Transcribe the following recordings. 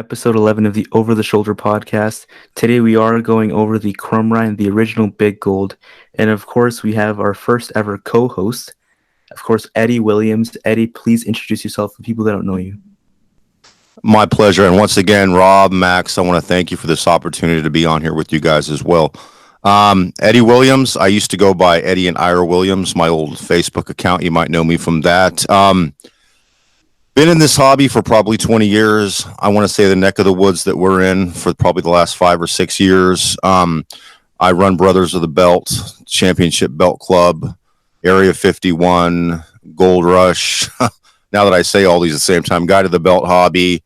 episode 11 of the Over the Shoulder podcast. Today we are going over the Crumrine, the original Big Gold. And of course, we have our first ever co host, of course, Eddie Williams. Eddie, please introduce yourself for people that don't know you. My pleasure. And once again, Rob, Max, I want to thank you for this opportunity to be on here with you guys as well. Eddie Williams, I used to go by Eddie and Ira Williams, my old Facebook account. You might know me from that. Been in this hobby for probably 20 years. I want to say the neck of the woods that we're in for probably the last 5 or 6 years. I run Brothers of the Belt, Championship Belt Club, Area 51, Gold Rush. Now that I say all these at the same time, Guide to the Belt Hobby,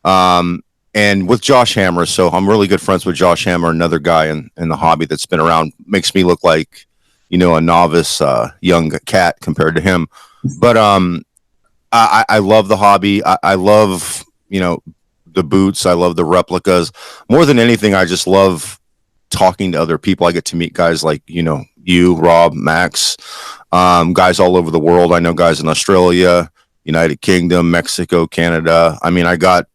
and with Josh Hammer. So I'm really good friends with Josh Hammer, another guy in the hobby that's been around. Makes me look like, a novice young cat compared to him. But I love the hobby. I love, the boots. I love the replicas. More than anything, I just love talking to other people. I get to meet guys like, you, Rob, Max, guys all over the world. I know guys in Australia, United Kingdom, Mexico, Canada. I mean, I got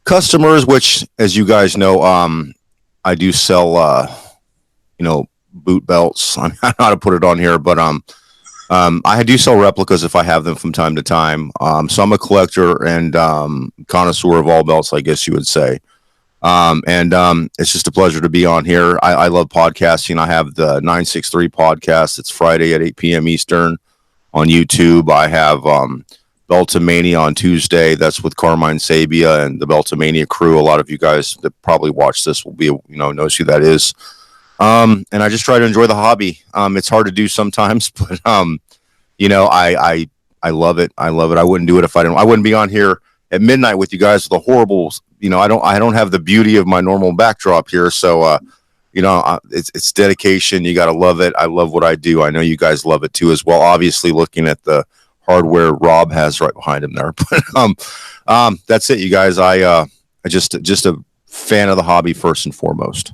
customers, which, as you guys know, I do sell, boot belts. I don't know how to put it on here, but I do sell replicas if I have them from time to time. So I'm a collector and connoisseur of all belts, I guess you would say. And it's just a pleasure to be on here. I love podcasting. I have the 963 podcast. It's Friday at 8 p.m. Eastern on YouTube. I have Beltomania on Tuesday. That's with Carmine Sabia and the Beltomania crew. A lot of you guys that probably watch this will be, knows who that is. And I just try to enjoy the hobby. It's hard to do sometimes, but I love it. I love it. I wouldn't do it if I wouldn't be on here at midnight with you guys with a horrible, I don't have the beauty of my normal backdrop here. So, it's dedication. You got to love it. I love what I do. I know you guys love it too as well. Obviously looking at the hardware Rob has right behind him there, but, that's it, you guys. I just a fan of the hobby first and foremost.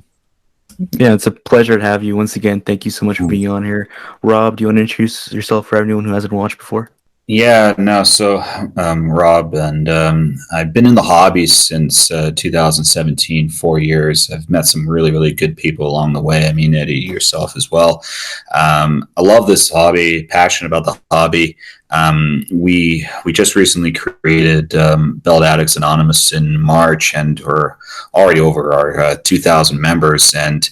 Yeah, it's a pleasure to have you once again. Thank you so much for being on here. Rob, do you want to introduce yourself for anyone who hasn't watched before? Yeah, no. So, Rob, and I've been in the hobby since 2017, 4 years. I've met some really, really good people along the way. I mean, Eddie, yourself as well. I love this hobby, passionate about the hobby. We just recently created Belt Addicts Anonymous in March, and we're already over our 2,000 members. And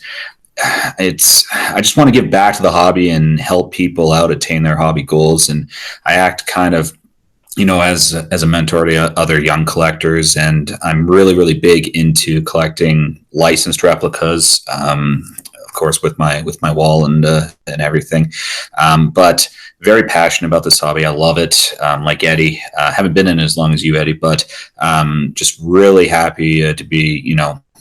I just want to give back to the hobby and help people out attain their hobby goals. And I act kind of, as a mentor to other young collectors. And I'm really, really big into collecting licensed replicas. Of course, with my wall and everything. But very passionate about this hobby. I love it. Like Eddie, haven't been in it as long as you, Eddie, but just really happy to be,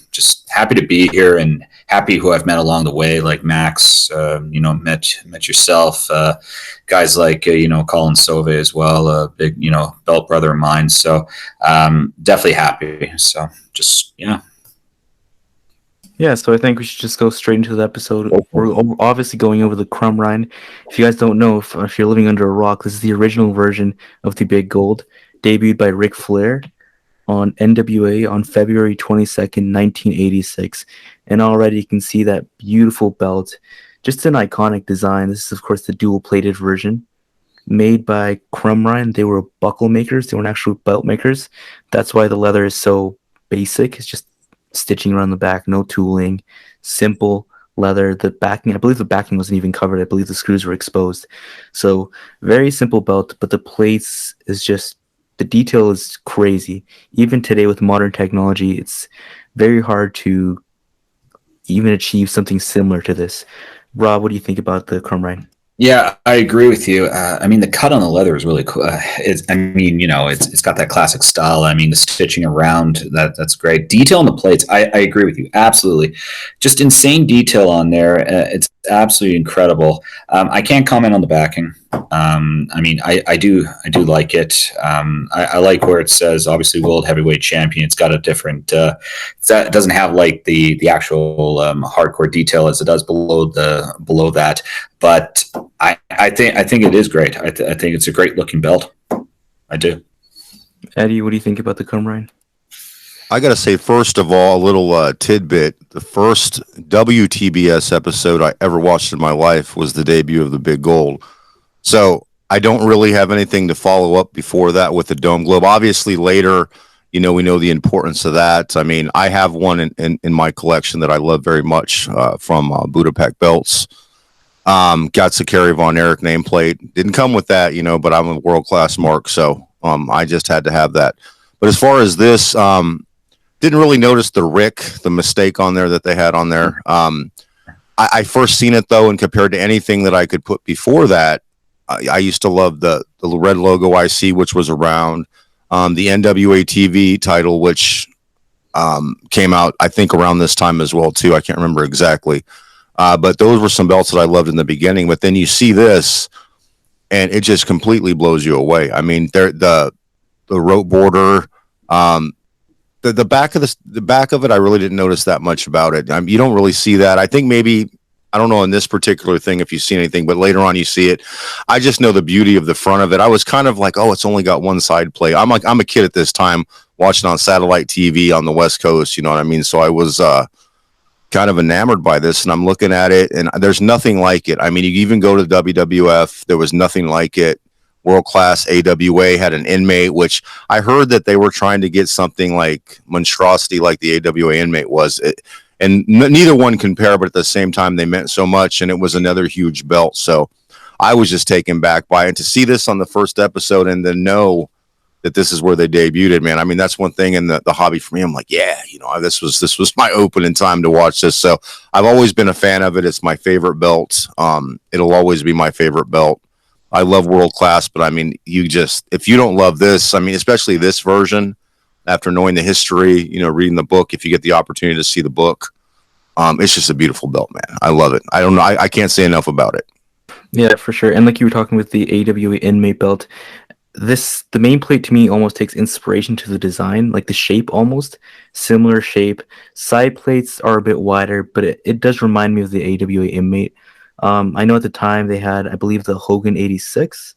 just happy to be here and happy who I've met along the way, like Max, met yourself, guys like, Colin Sauve as well, a big, belt brother of mine. So definitely happy. So just, yeah. Yeah, so I think we should just go straight into the episode. We're obviously going over the Crumrine. If you guys don't know, if you're living under a rock, this is the original version of the Big Gold, debuted by Ric Flair on NWA on February 22nd, 1986. And already you can see that beautiful belt. Just an iconic design. This is, of course, the dual-plated version. Made by Crumrine. They were buckle makers. They weren't actual belt makers. That's why the leather is so basic. It's just stitching around the back, no tooling, simple leather. The backing, I believe the backing wasn't even covered. I believe the screws were exposed. So very simple belt, but the plates is just, the detail is crazy. Even today with modern technology, it's very hard to even achieve something similar to this. Rob, what do you think about the Crumrine? Yeah, I agree with you. I mean, the cut on the leather is really cool. It's got that classic style. I mean, the stitching around, that's great. Detail on the plates, I agree with you. Absolutely. Just insane detail on there. It's absolutely incredible. I can't comment on the backing. I do like it. I like where it says, obviously, world heavyweight champion. It's got a different, it doesn't have like the actual hardcore detail as it does below that. But I think it is great. I think it's a great looking belt. I do. Eddie, what do you think about the Crumrine? I got to say, first of all, a little tidbit. The first WTBS episode I ever watched in my life was the debut of the Big Gold. So I don't really have anything to follow up before that with the Dome Globe. Obviously, later, we know the importance of that. I mean, I have one in my collection that I love very much from Budapest Belts. Got Sakari Von Erich nameplate. Didn't come with that, but I'm a world class mark. So I just had to have that. But as far as this, didn't really notice the mistake on there that they had on there. I first seen it though, and compared to anything that I could put before that, I used to love the red logo IC, which was around the NWA TV title, which came out, I think, around this time as well too. I can't remember exactly, but those were some belts that I loved in the beginning. But then you see this, and it just completely blows you away. I mean, the rope border. The back of it, I really didn't notice that much about it. You don't really see that. I think maybe, I don't know in this particular thing if you see anything, but later on you see it. I just know the beauty of the front of it. I was kind of like, oh, it's only got one side plate. I'm a kid at this time watching on satellite TV on the West Coast. You know what I mean? So I was kind of enamored by this, and I'm looking at it, and there's nothing like it. I mean, you even go to WWF, there was nothing like it. World Class AWA had an inmate, which I heard that they were trying to get something like monstrosity like the AWA inmate was. And neither one compare, but at the same time, they meant so much, and it was another huge belt. So I was just taken back by it. And to see this on the first episode and then know that this is where they debuted, man. I mean, that's one thing in the hobby for me. I'm like, yeah, this was my opening time to watch this. So I've always been a fan of it. It's my favorite belt. It'll always be my favorite belt. I love World Class, but I mean, if you don't love this, I mean, especially this version, after knowing the history, reading the book, if you get the opportunity to see the book, it's just a beautiful belt, man. I love it. I don't know. I can't say enough about it. Yeah, for sure. And like you were talking with the AWA inmate belt, the main plate to me almost takes inspiration to the design, like the shape almost, similar shape. Side plates are a bit wider, but it does remind me of the AWA inmate. I know at the time they had, I believe the Hogan 86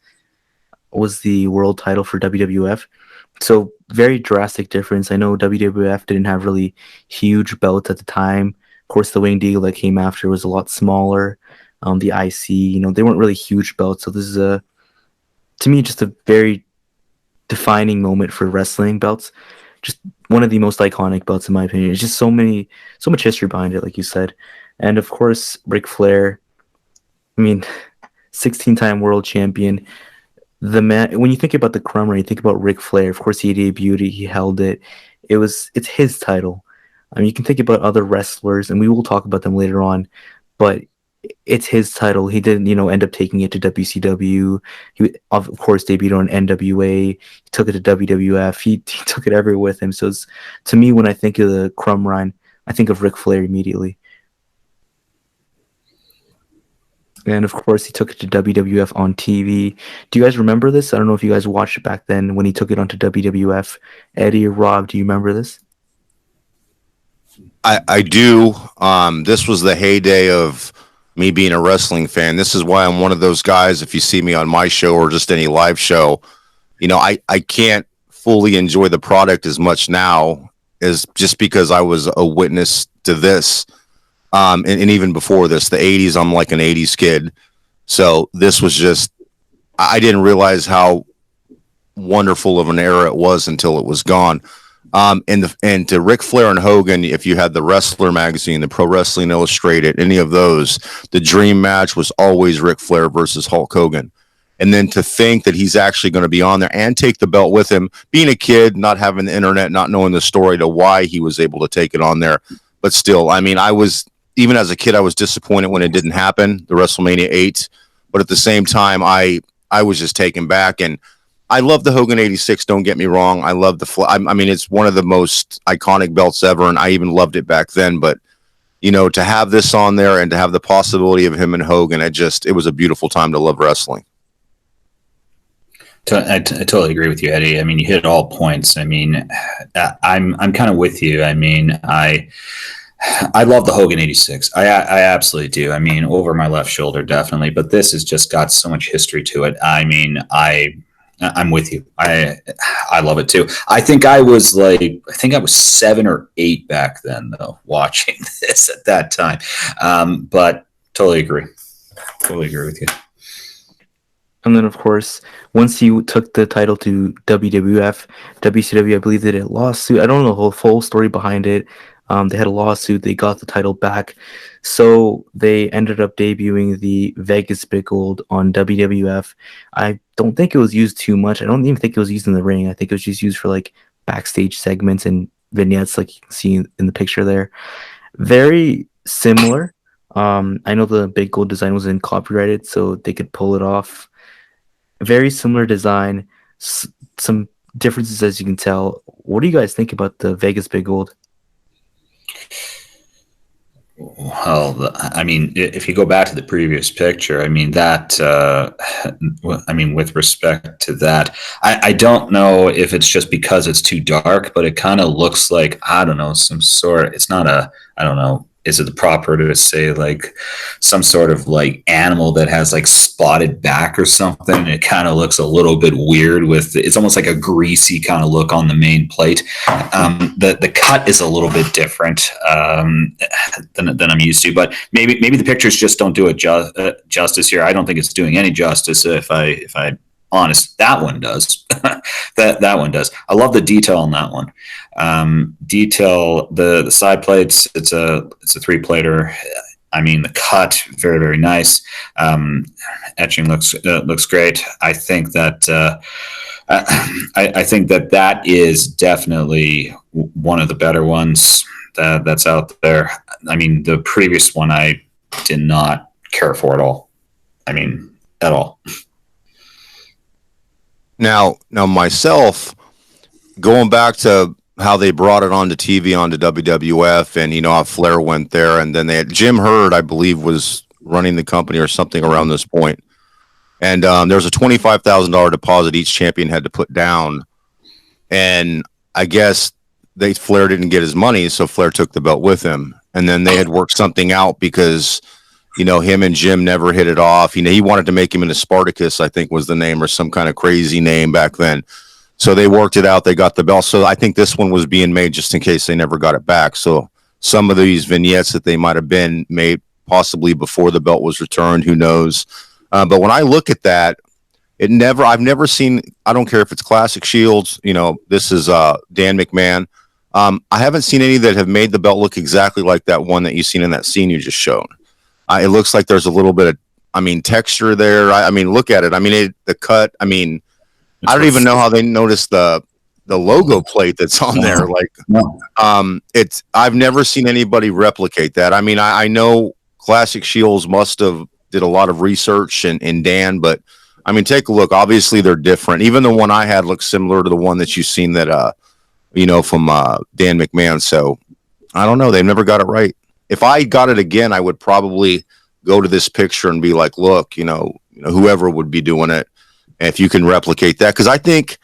was the world title for WWF. So very drastic difference. I know WWF didn't have really huge belts at the time. Of course, the Wayne Deagle that came after was a lot smaller. The IC, they weren't really huge belts. So this is to me, just a very defining moment for wrestling belts. Just one of the most iconic belts in my opinion. It's just so much history behind it, like you said. And of course, Ric Flair, 16-time world champion. The man, when you think about the Crumrine, you think about Ric Flair. Of course, he debuted it, he held it. It's his title. You can think about other wrestlers, and we will talk about them later on, but it's his title. He didn't, end up taking it to WCW. He, of course, debuted on NWA. He took it to WWF. He took it everywhere with him. So to me, when I think of the Crumrine, I think of Ric Flair immediately. And of course, he took it to WWF on TV. Do you guys remember this? I don't know if you guys watched it back then when he took it onto WWF. Eddie or Rob, do you remember this? I do. This was the heyday of me being a wrestling fan. This is why I'm one of those guys, if you see me on my show or just any live show, I can't fully enjoy the product as much now as just because I was a witness to this. And even before this, the 80s, I'm like an 80s kid. So this was just, I didn't realize how wonderful of an era it was until it was gone. And to Ric Flair and Hogan, if you had the Wrestler magazine, the Pro Wrestling Illustrated, any of those, the dream match was always Ric Flair versus Hulk Hogan. And then to think that he's actually going to be on there and take the belt with him, being a kid, not having the internet, not knowing the story to why he was able to take it on there. But still, even as a kid, I was disappointed when it didn't happen, the WrestleMania 8. But at the same time, I was just taken back. And I love the Hogan 86, don't get me wrong. I love it's one of the most iconic belts ever, and I even loved it back then. But, to have this on there and to have the possibility of him and Hogan, it was a beautiful time to love wrestling. I totally agree with you, Eddie. You hit all points. I'm kind of with you. I love the Hogan 86. I absolutely do. Over my left shoulder, definitely. But this has just got so much history to it. I'm with you. I love it too. I think I was 7 or 8 back then though, watching this at that time. But totally agree. Totally agree with you. And then, of course, once he took the title to WWF, WCW, I believe they did a lawsuit. I don't know the whole full story behind it. They had a lawsuit. They got the title back. So they ended up debuting the Vegas Big Gold on WWF. I don't think it was used too much. I don't even think it was used in the ring. I think it was just used for like backstage segments and vignettes, like you can see in the picture there. Very similar. I know the Big Gold design wasn't copyrighted, so they could pull it off. Very similar design, some differences as you can tell. What do you guys think about the Vegas Big Gold? Well, I mean, if you go back to the previous picture, I mean that. I mean, with respect to that, I don't know if it's just because it's too dark, but it kind of looks like, I don't know, some sort. It's not a. I don't know. Is it proper to say like some sort of like animal that has like spotted back or something? It kind of looks a little bit weird with. It's almost like a greasy kind of look on the main plate. The cut is a little bit different. Than I'm used to. But maybe the pictures just don't do it justice here. I don't think it's doing any justice. If I honest, that one does. that one does. I love the detail on that one. Detail the side plates. It's a 3-plater. I mean, the cut very, very nice. Etching looks great. I think that. I think that is definitely one of the better ones that's out there. I mean, the previous one I did not care for at all. I mean, at all. Now myself, going back to how they brought it onto TV, onto WWF, and how Flair went there, and then they had Jim Herd, I believe, was running the company or something around this point. And there was a $25,000 deposit each champion had to put down, and I guess Flair didn't get his money, so Flair took the belt with him, and then they had worked something out because him and Jim never hit it off. He wanted to make him into Spartacus, I think was the name, or some kind of crazy name back then. So they worked it out. They got the belt. So I think this one was being made just in case they never got it back. So some of these vignettes that they might have been made possibly before the belt was returned, who knows? But when I look at that, I've never seen, I don't care if it's Classic Shields, this is Dan McMahon. I haven't seen any that have made the belt look exactly like that one that you've seen in that scene you just showed. It looks like there's a little bit of, texture there. I mean, look at it. I mean, the cut. I mean, I don't even know how they noticed the logo plate that's on there. Like, I've never seen anybody replicate that. I mean, I know Classic Shields must have did a lot of research in Dan, but I mean, take a look. Obviously, they're different. Even the one I had looks similar to the one that you've seen that, from Dan McMahon. So I don't know. They've never got it right. If I got it again, I would probably go to this picture and be like, look, whoever would be doing it, if you can replicate that. Because I think,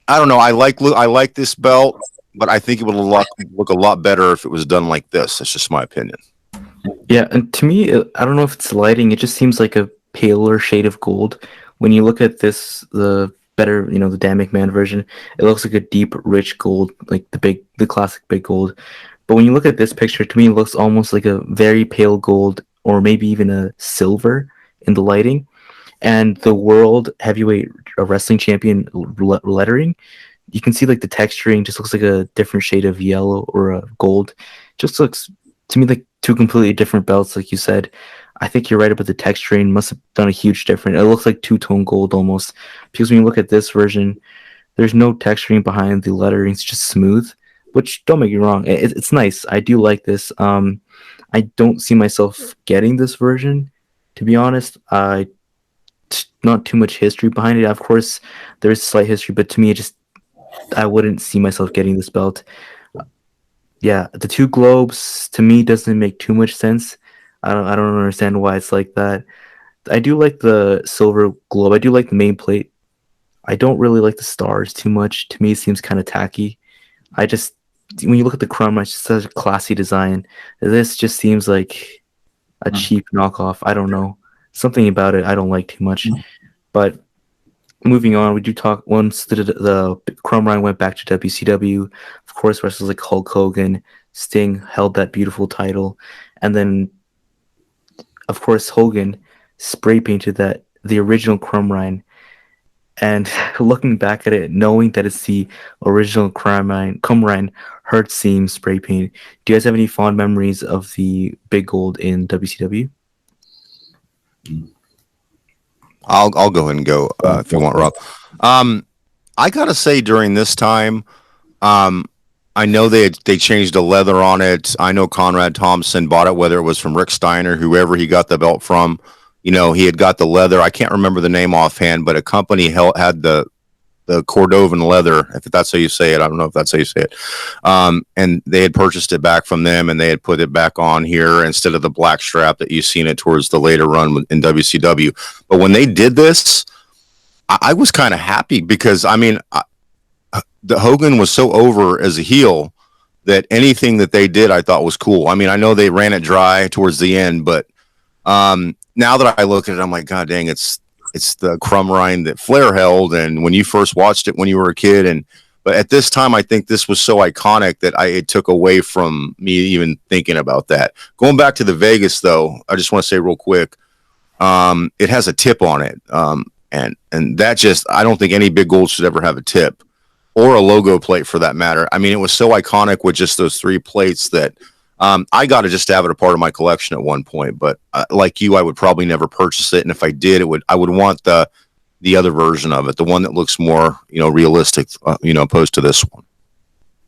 I don't know, I like this belt, but I think it would look a lot better if it was done like this. That's just my opinion. Yeah, and to me, I don't know if it's lighting. It just seems like a paler shade of gold. When you look at this, the better, the Dan McMahon version, it looks like a deep, rich gold, like the classic big gold. But when you look at this picture, to me, it looks almost like a very pale gold, or maybe even a silver in the lighting. And the world heavyweight wrestling champion lettering, you can see like the texturing just looks like a different shade of yellow or a gold. Just looks to me like two completely different belts, like you said. I think you're right about the texturing. Must have done a huge difference. It looks like two-tone gold almost. Because when you look at this version, there's no texturing behind the lettering. It's just smooth. Which, don't make me wrong, it's nice. I do like this. I don't see myself getting this version, to be honest. Not too much history behind it. Of course, there's slight history, but to me, I wouldn't see myself getting this belt. Yeah, the two globes to me doesn't make too much sense. I don't understand why it's like that. I do like the silver globe. I do like the main plate. I don't really like the stars too much. To me, it seems kind of tacky. When you look at the Crumrine, it's just such a classy design. This just seems like a cheap knockoff. I don't know. Something about it I don't like too much. But moving on, we do talk once the Crumrine went back to WCW. Of course, wrestlers like Hulk Hogan, Sting held that beautiful title, and then of course Hogan spray painted that the original Crumrine. And looking back at it, knowing that it's the original Crumrine hurts seam spray paint. Do you guys have any fond memories of the Big Gold in WCW? I'll go ahead and go if you want, Rob. I gotta say during this time, I know they changed the leather on it. I know Conrad Thompson bought it, whether it was from Rick Steiner, whoever he got the belt from. You know, he had got the leather. I can't remember the name offhand, but a company had the Cordovan leather, if that's how you say it. I don't know if that's how you say it. And they had purchased it back from them, and they had put it back on here instead of the black strap that you've seen it towards the later run in WCW. But when they did this, I was kind of happy because, I mean, the Hogan was so over as a heel that anything that they did, I thought was cool. I mean, I know they ran it dry towards the end, but now that I look at it, I'm like, God dang, it's the Crumrine that Flair held, and when you first watched it when you were a kid, but at this time, I think this was so iconic that it took away from me even thinking about that. Going back to the Vegas, though, I just want to say real quick, it has a tip on it, and that just, I don't think any Big Gold should ever have a tip or a logo plate for that matter. I mean, it was so iconic with just those 3 plates that. I got to just have it a part of my collection at one point, but like you, I would probably never purchase it. And if I did, I would want the other version of it, the one that looks more, realistic, opposed to this one.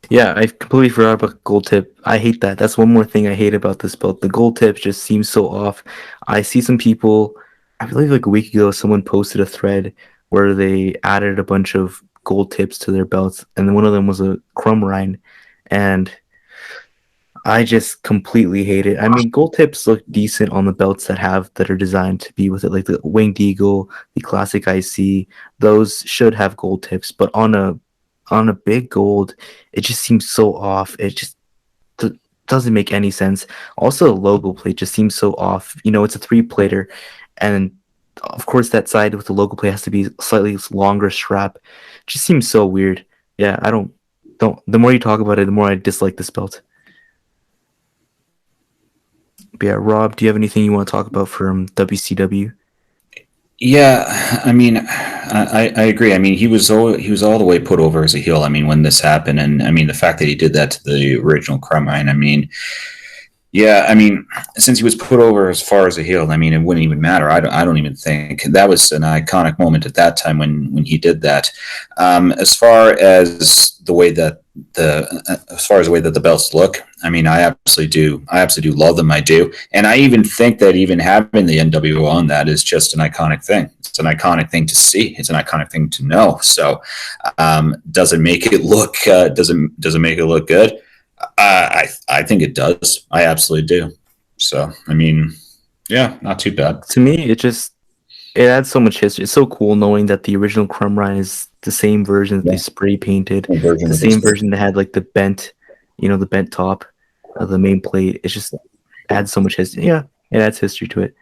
Yeah, I completely forgot about gold tip. I hate that. That's one more thing I hate about this belt. The gold tip just seems so off. I see some people, I believe like a week ago, someone posted a thread where they added a bunch of gold tips to their belts, and then one of them was a Crumrine, and I just completely hate it. I mean, gold tips look decent on the belts that are designed to be with it, like the Winged Eagle, the Classic IC. Those should have gold tips, but on a big gold, it just seems so off. It just doesn't make any sense. Also, the logo plate just seems so off. It's a 3-plater, and of course, that side with the logo plate has to be slightly longer strap. It just seems so weird. Yeah, I don't. The more you talk about it, the more I dislike this belt. But yeah, Rob, do you have anything you want to talk about from WCW? Yeah, I mean, I agree. I mean, he was all the way put over as a heel. I mean, when this happened, and I mean, the fact that he did that to the original Crumrine. I mean, yeah, I mean, since he was put over as far as a heel, I mean, it wouldn't even matter. I don't even think that was an iconic moment at that time when he did that. As far as the way that the belts look, I mean, I absolutely do love them. I do, and I even think that even having the NWO on that is just an iconic thing. It's an iconic thing to see. It's an iconic thing to know. So, does it make it look? Does it make it look good? I think it does. I absolutely do. So, I mean, yeah, not too bad. To me, it adds so much history. It's so cool knowing that the original Crumrine is the same version that they spray painted, the same version that had like the bent top of the main plate. It just adds so much history. Yeah, it adds history to it.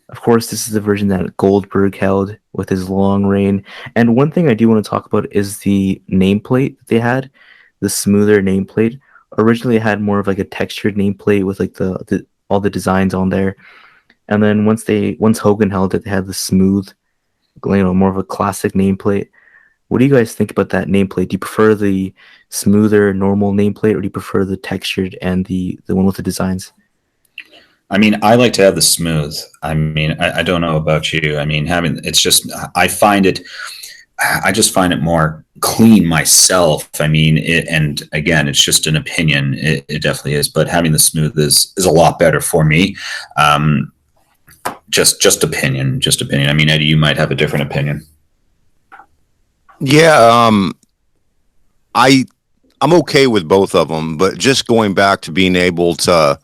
Of course, this is the version that Goldberg held with his long reign. And one thing I do want to talk about is the nameplate that they had, the smoother nameplate. Originally, it had more of like a textured nameplate with like the all the designs on there. And then once Hogan held it, they had the smooth, more of a classic nameplate. What do you guys think about that nameplate? Do you prefer the smoother, normal nameplate, or do you prefer the textured and the one with the designs? I mean, I like to have the smooth. I mean, I don't know about you. I mean, I just find it more clean myself. I mean, and again, it's just an opinion. It definitely is, but having the smooth is a lot better for me. Just opinion. I mean, Eddie, you might have a different opinion. Yeah, I'm okay with both of them, but just going back to being able to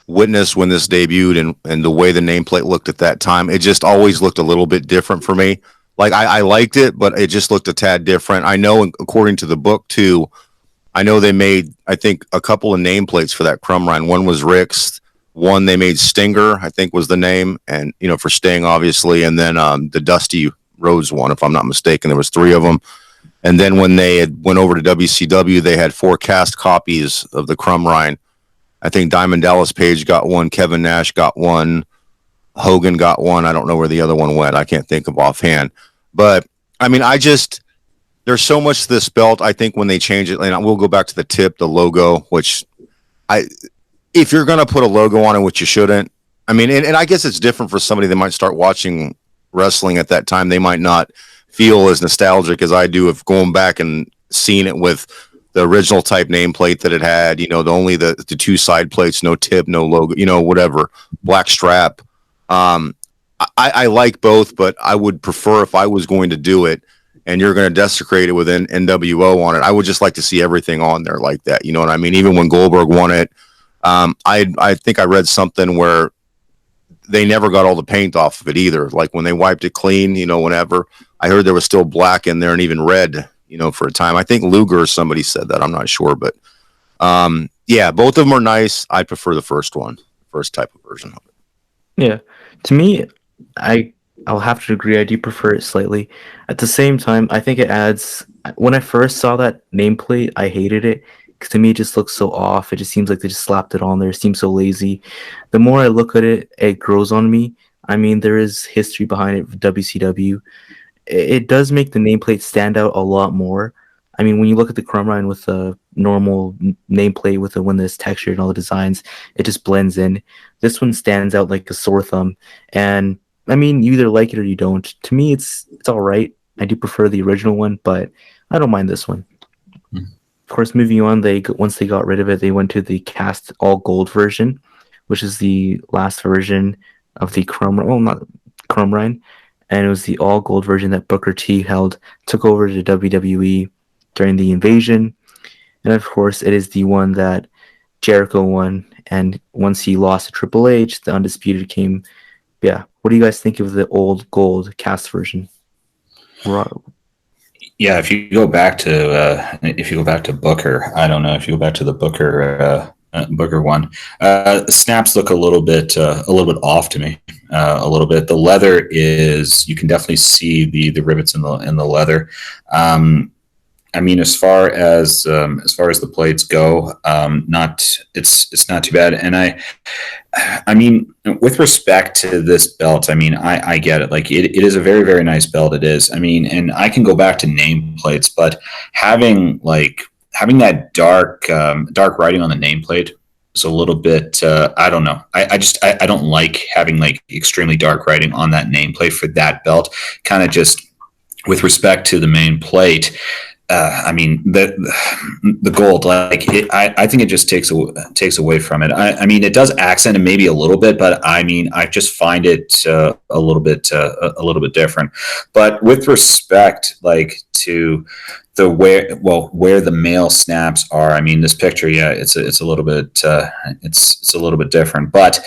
witness when this debuted and the way the nameplate looked at that time, it just always looked a little bit different for me. Like I liked it, but it just looked a tad different. I know, according to the book too, I know they made, I think, a couple of nameplates for that Crumrine. One was Rick's, one they made Stinger, I think was the name, and for Sting, obviously, and then the Dusty Rhodes one, if I'm not mistaken. There was 3 of them. And then when they had went over to WCW, they had 4 cast copies of the Crumrine. I think Diamond Dallas Page got one, Kevin Nash got one, Hogan got one. I don't know where the other one went. I can't think of offhand. But I mean, there's so much to this belt. I think when they change it, and we'll go back to the tip, the logo, which if you're going to put a logo on it, which you shouldn't. I mean, and I guess it's different for somebody that might start watching wrestling at that time. They might not feel as nostalgic as I do of going back and seeing it with the original type nameplate that it had, only the 2 side plates, no tip, no logo, whatever, black strap. I like both, but I would prefer, if I was going to do it and you're going to desecrate it with an NWO on it, I would just like to see everything on there like that. You know what I mean? Even when Goldberg won it, I think I read something where they never got all the paint off of it either. Like when they wiped it clean, whenever, I heard there was still black in there and even red, for a time. I think Luger or somebody said that. I'm not sure, but yeah, both of them are nice. I prefer the first type of version of it. Yeah, to me, I'll have to agree. I do prefer it slightly. At the same time, I think it adds. When I first saw that nameplate, I hated it because to me it just looks so off. It just seems like they just slapped it on there. It seems so lazy. The more I look at it, it grows on me. I mean, there is history behind it. WCW. It does make the nameplate stand out a lot more. I mean, when you look at the Crumrine with a normal nameplate with when there's texture and all the designs, it just blends in. This one stands out like a sore thumb. And I mean, you either like it or you don't. To me, it's all right. I do prefer the original one, but I don't mind this one. Mm. Of course, moving on, once they got rid of it, they went to the cast all gold version, which is the last version of the Crumrine. Well, not Crumrine. And it was the all gold version that Booker T took over to WWE during the invasion. And of course, it is the one that Jericho won. And once he lost to Triple H, the Undisputed came. Yeah. What do you guys think of the old gold cast version? Yeah, if you go back to Booker, I don't know if you go back to the Booker one. Snaps look a little bit off to me. A little bit. The leather you can definitely see the rivets in the leather. I mean, as far as the plates go, it's not too bad. And I mean, with respect to this belt, I mean, I get it. Like it is a very, very nice belt. It is. I mean, and I can go back to nameplates, but having that dark writing on the nameplate is a little bit. I don't know. I don't like having like extremely dark writing on that nameplate for that belt. Kind of just with respect to the main plate. I mean the gold, like I think it just takes away from it. I mean it does accent it maybe a little bit, but I mean I just find it a little bit different. But with respect, like to where the male snaps are, I mean this picture, yeah, it's a little bit it's a little bit different. But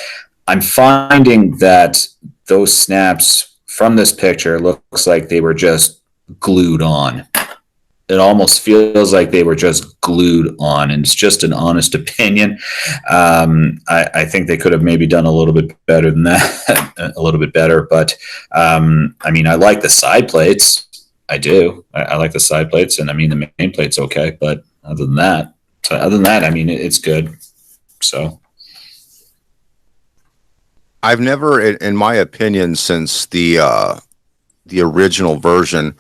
I'm finding that those snaps from this picture looks like they were just glued on. It almost feels like they were just glued on, and it's just an honest opinion. I think they could have maybe done a little bit better than that, a little bit better. But I mean, I like the side plates. I do. I like the side plates, and I mean the main plate's okay. But other than that, I mean it's good. So I've never, in my opinion, since the original version.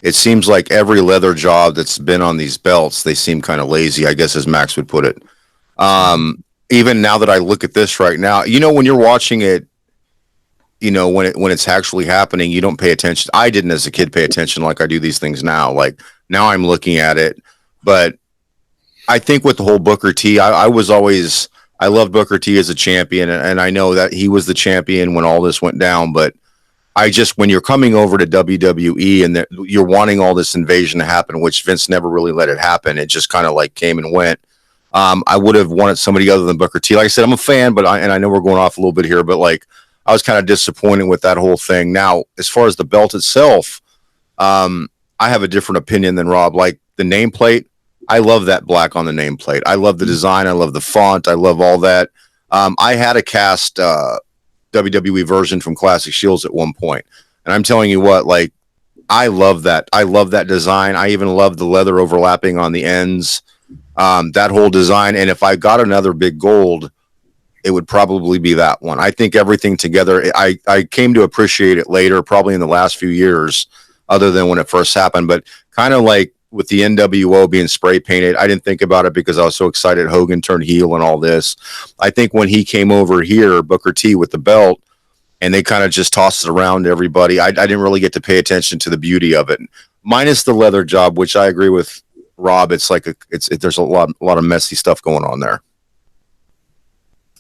It seems like every leather job that's been on these belts, they seem kind of lazy, I guess, as Max would put it. Even now that I look at this right now, when you're watching it, when it's actually happening, you don't pay attention. I didn't as a kid pay attention like I do these things now. Like now I'm looking at it, but I think with the whole Booker T, I loved Booker T as a champion, and I know that he was the champion when all this went down, but when you're coming over to WWE and you're wanting all this invasion to happen, which Vince never really let it happen. It just kind of like came and went. I would have wanted somebody other than Booker T. Like I said, I'm a fan, but I know we're going off a little bit here, but like I was kind of disappointed with that whole thing. Now, as far as the belt itself, I have a different opinion than Rob. Like the nameplate, I love that black on the nameplate. I love the design. I love the font. I love all that. I had a cast WWE version from Classic Shields at one point. And I'm telling you what, like I love that. I love that design. I even love the leather overlapping on the ends. That whole design. And if I got another big gold, it would probably be that one. I think everything together, I came to appreciate it later, probably in the last few years, other than when it first happened. But kind of like with the NWO being spray painted, I didn't think about it because I was so excited Hogan turned heel and all this. I think when he came over here, Booker T with the belt, and they kind of just tossed it around to everybody, I didn't really get to pay attention to the beauty of it. Minus the leather job, which I agree with Rob. It's like there's a lot of messy stuff going on there.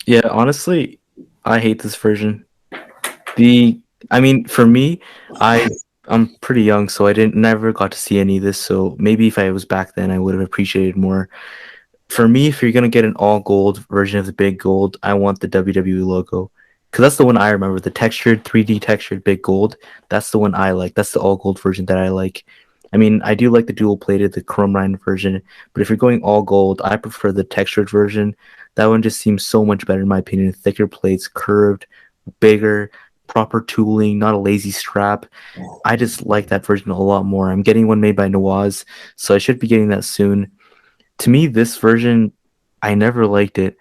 Yeah, honestly, I hate this version. I mean, for me, I'm pretty young, so I didn't never got to see any of this. So maybe if I was back then, I would have appreciated more. For me, if you're gonna get an all gold version of the big gold, I want the WWE logo because that's the one I remember. The textured 3D textured big gold. That's the one I like. That's the all gold version that I like. I mean, I do like the dual plated, the Crumrine version, but if you're going all gold, I prefer the textured version. That one just seems so much better in my opinion. Thicker plates, curved, bigger, proper tooling, not a lazy strap. I just like that version a lot more. I'm getting one made by Nawaz, so I should be getting that soon. To me, this version, I never liked it.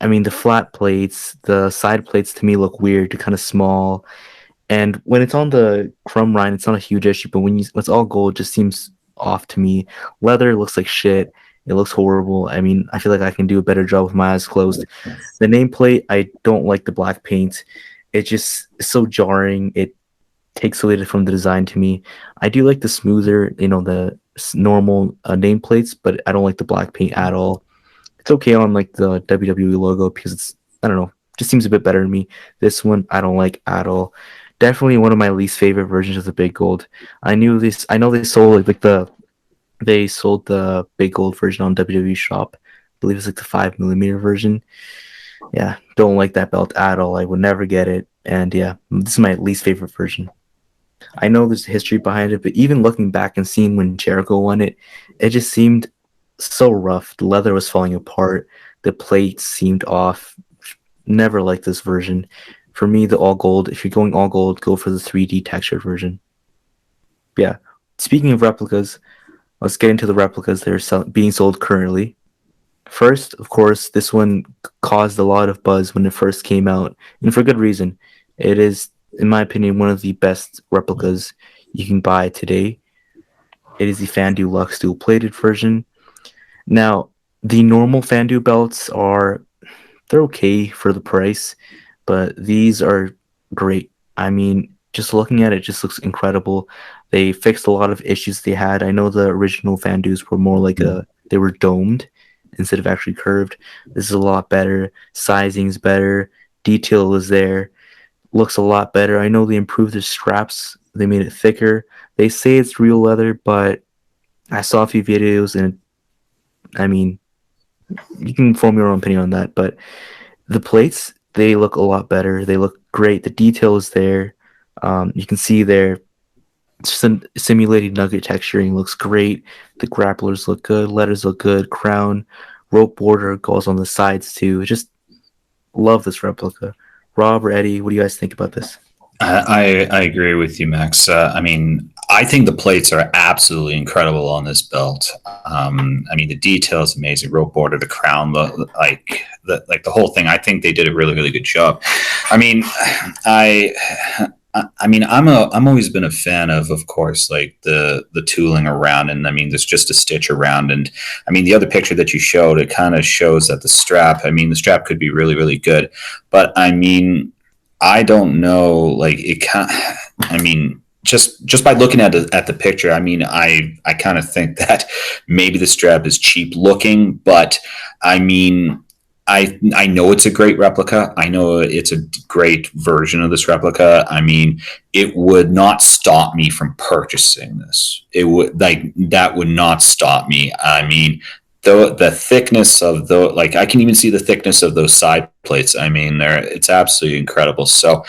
I mean, the flat plates, the side plates to me look weird, kind of small. And when it's on the Crumrine, it's not a huge issue, but when it's all gold, it just seems off to me. Leather looks like shit. It looks horrible. I mean, I feel like I can do a better job with my eyes closed. The nameplate, I don't like the black paint. It just is so jarring. It takes away from the design to me. I do like the smoother, the normal nameplates, but I don't like the black paint at all. It's okay on like the WWE logo because it's, I don't know, just seems a bit better to me. This one I don't like at all. Definitely one of my least favorite versions of the big gold. I know they sold they sold the big gold version on WWE Shop. I believe it's like the 5mm version. Yeah, don't like that belt at all. I would never get it. And yeah, this is my least favorite version. I know there's history behind it, but even looking back and seeing when Jericho won it, it just seemed so rough. The leather was falling apart. The plates seemed off. Never liked this version. For me, the all gold, if you're going all gold, go for the 3D textured version. Yeah. Speaking of replicas, let's get into the replicas that are being sold currently. First, of course, this one caused a lot of buzz when it first came out, and for good reason. It is, in my opinion, one of the best replicas you can buy today. It is the Fandu Lux dual plated version. Now, the normal Fandu belts they're okay for the price, but these are great. I mean, just looking at it just looks incredible. They fixed a lot of issues they had. I know the original Fandus were more like they were domed instead of actually curved. This is a lot better. Sizing's better. Detail is there. Looks a lot better. I know they improved the straps. They made it thicker. They say it's real leather, but I saw a few videos and I mean, you can form your own opinion on that, but the plates, they look a lot better. They look great. The detail is there. You can see there some simulated nugget texturing looks great. The grapplers look good. Letters look good. Crown, rope border goes on the sides too. Just love this replica. Rob or Eddie, what do you guys think about this? I agree with you, Max. I mean, I think the plates are absolutely incredible on this belt. I mean, the detail is amazing. Rope border, the crown, the whole thing. I think they did a really, really good job. I mean, I'm always been a fan of course, like the tooling around, and I mean, there's just a stitch around, and I mean, the other picture that you showed, it kind of shows that the strap. I mean, the strap could be really, really good, but I mean, I don't know, like it can. I mean, just by looking at the picture, I mean, I kind of think that maybe the strap is cheap looking, but I mean, I know it's a great replica. I know it's a great version of this replica. I mean, it would not stop me from purchasing this. It would that would not stop me. I mean, the thickness of I can even see the thickness of those side plates. I mean, it's absolutely incredible. So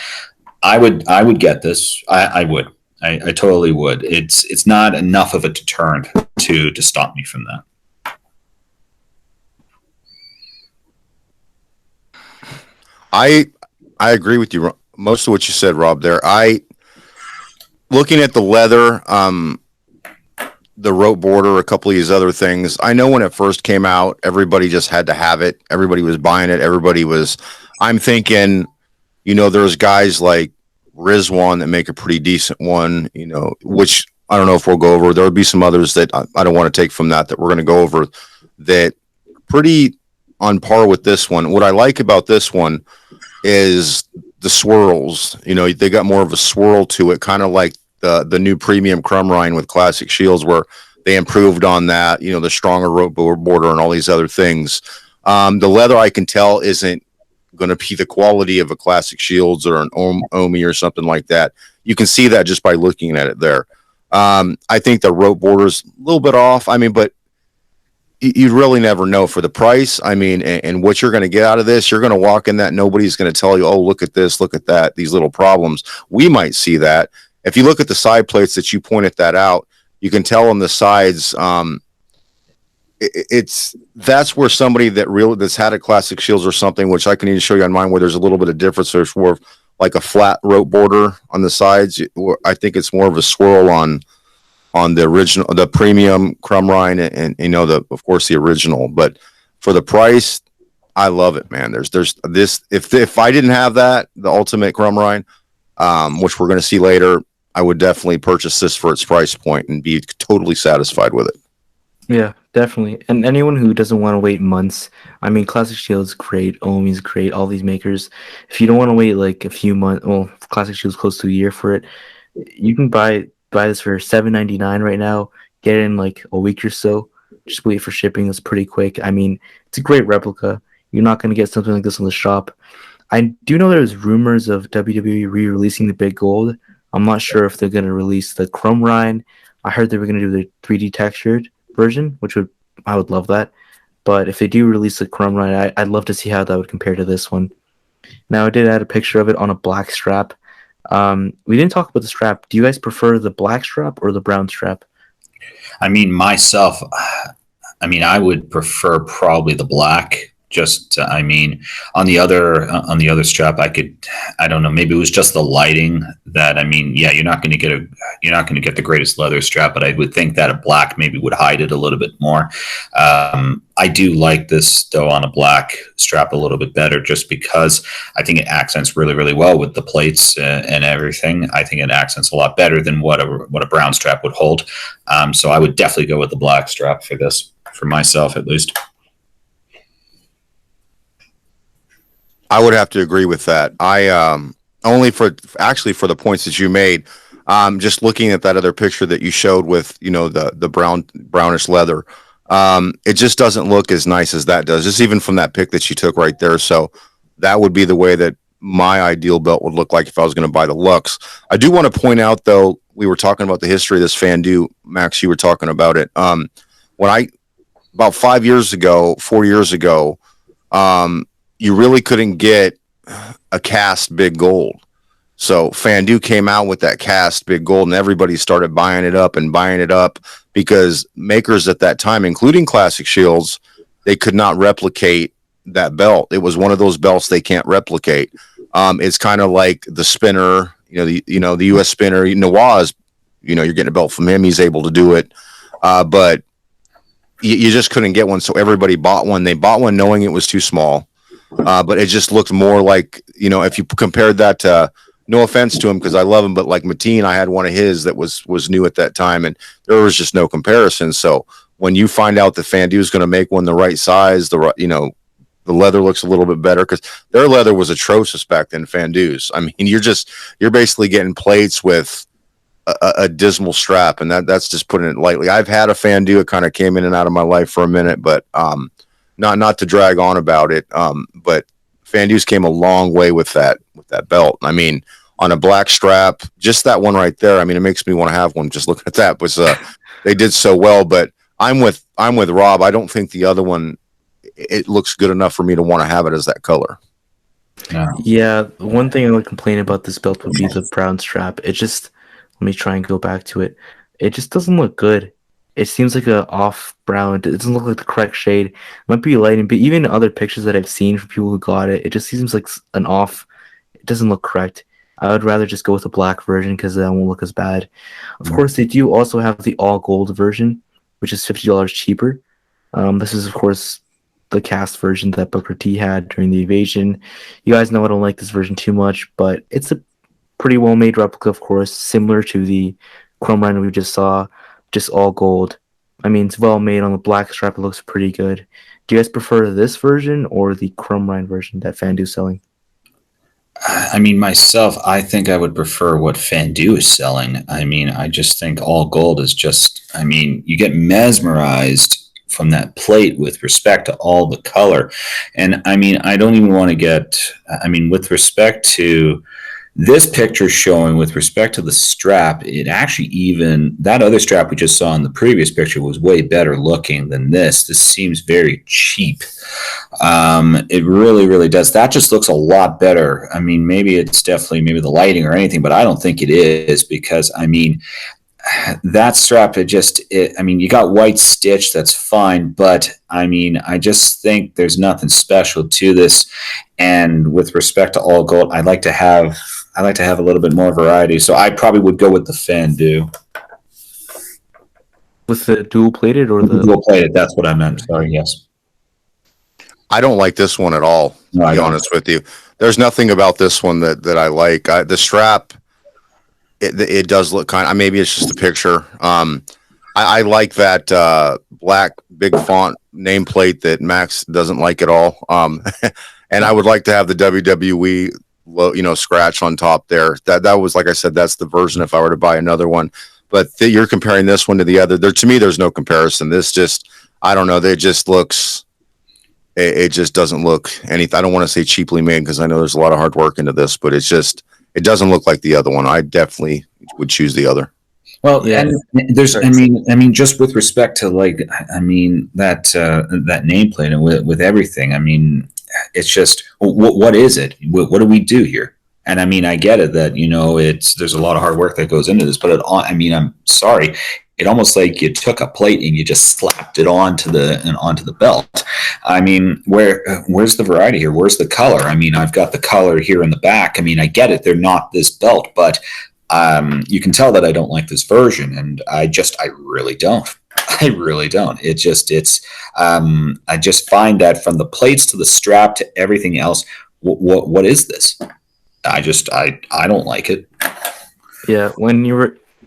I would get this. I would. I totally would. It's not enough of a deterrent to stop me from that. I agree with you. Most of what you said, Rob. There, looking at the leather, the rope border, a couple of these other things. I know when it first came out, everybody just had to have it. Everybody was buying it. I'm thinking, there's guys like Rizwan that make a pretty decent one, which I don't know if we'll go over. There would be some others that I don't want to take from that we're going to go over that pretty on par with this one. What I like about this one is the swirls. They got more of a swirl to it, kind of like the new premium Crumrine with classic shields, where they improved on that. The stronger rope border and all these other things. The leather, I can tell, isn't going to be the quality of a classic shields or an Omi or something like that. You can see that just by looking at it there. I think the rope border is a little bit off. But you really never know for the price. And what you're going to get out of this, you're going to walk in that. Nobody's going to tell you, oh, look at this, look at that, these little problems. We might see that. If you look at the side plates that you pointed that out, you can tell on the sides, that's where somebody that's had a classic shields or something, which I can even show you on mine, where there's a little bit of difference. There's more of like a flat rope border on the sides. I think it's more of a swirl on the original, the premium Crumrine, and of course the original. But for the price, I love it, man. There's this. If I didn't have that, the ultimate Crumrine, which we're going to see later, I would definitely purchase this for its price point and be totally satisfied with it. Yeah, definitely. And anyone who doesn't want to wait months, Classic Shield's great, Omi's great, all these makers. If you don't want to wait like a few months, well, Classic Shield's close to a year for it, you can buy this for $7.99 right now. Get it in like a week or so. Just wait for shipping. It's pretty quick. It's a great replica. You're not going to get something like this in the shop. I do know there's rumors of WWE re-releasing the Big Gold. I'm not sure if they're going to release the Crumrine. I heard they were going to do the 3D textured version, I would love that. But if they do release the Crumrine, I'd love to see how that would compare to this one. Now, I did add a picture of it on a black strap. We didn't talk about the strap. Do you guys prefer the black strap or the brown strap? Myself, I would prefer probably the black. On the other strap, I don't know, maybe it was just the lighting that, you're not going to get the greatest leather strap, but I would think that a black maybe would hide it a little bit more. I do like this though on a black strap a little bit better, just because I think it accents really, really well with the plates and everything. I think it accents a lot better than what a brown strap would hold. So I would definitely go with the black strap for this, for myself at least. I would have to agree with that. I only for the points that you made. Just looking at that other picture that you showed with the brownish leather, it just doesn't look as nice as that does. Just even from that pic that you took right there. So that would be the way that my ideal belt would look like if I was going to buy the Lux. I do want to point out though, we were talking about the history of this Fandu. Max, you were talking about it. About 4 years ago, you really couldn't get a cast Big Gold. So Fandu came out with that cast Big Gold, and everybody started buying it up because makers at that time, including Classic Shields, they could not replicate that belt. It was one of those belts they can't replicate. It's kind of like the spinner, the U.S. spinner. Nawaz, you're getting a belt from him. He's able to do it, but you just couldn't get one. So everybody bought one. They bought one knowing it was too small. But it just looked more like, if you compared that to, no offense to him because I love him, but like Mateen, I had one of his that was new at that time, and there was just no comparison. So when you find out that Fandu is going to make one the right size, the leather looks a little bit better, because their leather was atrocious back then. Fandu's, you're basically getting plates with a dismal strap, and that's just putting it lightly. I've had a Fandu. It kind of came in and out of my life for a minute, but not to drag on about it, but Fandu's came a long way with that belt. On a black strap, just that one right there, it makes me want to have one just looking at that. Was they did so well, but I'm with Rob. I don't think the other one, it looks good enough for me to want to have it as that color. Yeah, one thing I would complain about this belt would be the brown strap. Let me try and go back to it. It just doesn't look good. It seems like a off brown. It doesn't look like the correct shade. It might be lighting, but even other pictures that I've seen from people who got it, it just seems like an off. It doesn't look correct. I would rather just go with the black version because that won't look as bad. Of course, they do also have the all gold version, which is $50 cheaper. This is, of course, the cast version that Booker T had during the invasion. You guys know I don't like this version too much, but it's a pretty well made replica, of course, similar to the Crumrine we just saw, just all gold. I mean, it's well made on the black strap. It looks pretty good. Do you guys prefer this version or the Crumrine version that Fandu's selling? I mean, myself, I think I would prefer what Fandue is selling. I mean, I just think all gold is just, I mean, you get mesmerized from that plate with respect to all the color. And I mean, I don't even want to get, I mean, with respect to this picture showing with respect to the strap, it actually even that other strap we just saw in the previous picture was way better looking than this. This seems very cheap. It really, really does. That just looks a lot better. I mean, maybe it's definitely maybe the lighting or anything, but I don't think it is because I mean, that strap, I mean, you got white stitch, that's fine, but I mean, I just think there's nothing special to this. And with respect to all gold, I like to have a little bit more variety. So I probably would go with the Fandue. With the dual plated or the Dual plated, that's what I meant. Sorry, yes. I don't like this one at all, No, to I be don't. honest with you. There's nothing about this one that I like. The strap, it does look kind of, maybe it's just a picture. I like that black big font nameplate that Max doesn't like at all. And I would like to have the WWE scratch on top there. That was, like I said, that's the version if I were to buy another one. But you're comparing this one to the other. To me, there's no comparison. This just, I don't know. It just looks. It just doesn't look anything. I don't want to say cheaply made because I know there's a lot of hard work into this, but it doesn't look like the other one. I definitely would choose the other. Well, Yeah. and there's, I mean, just with respect to like, I mean, that nameplate and with everything, I mean, it's just, what is it? What do we do here? And I mean, I get it that, there's a lot of hard work that goes into this, but I mean, I'm sorry. It almost like you took a plate and you just slapped it onto the belt. I mean, where's the variety here? Where's the color? I mean, I've got the color here in the back. I mean, I get it. They're not this belt, but you can tell that I don't like this version, and I really don't. I really don't. I just find that from the plates to the strap to everything else, what is this? I don't like it. Yeah,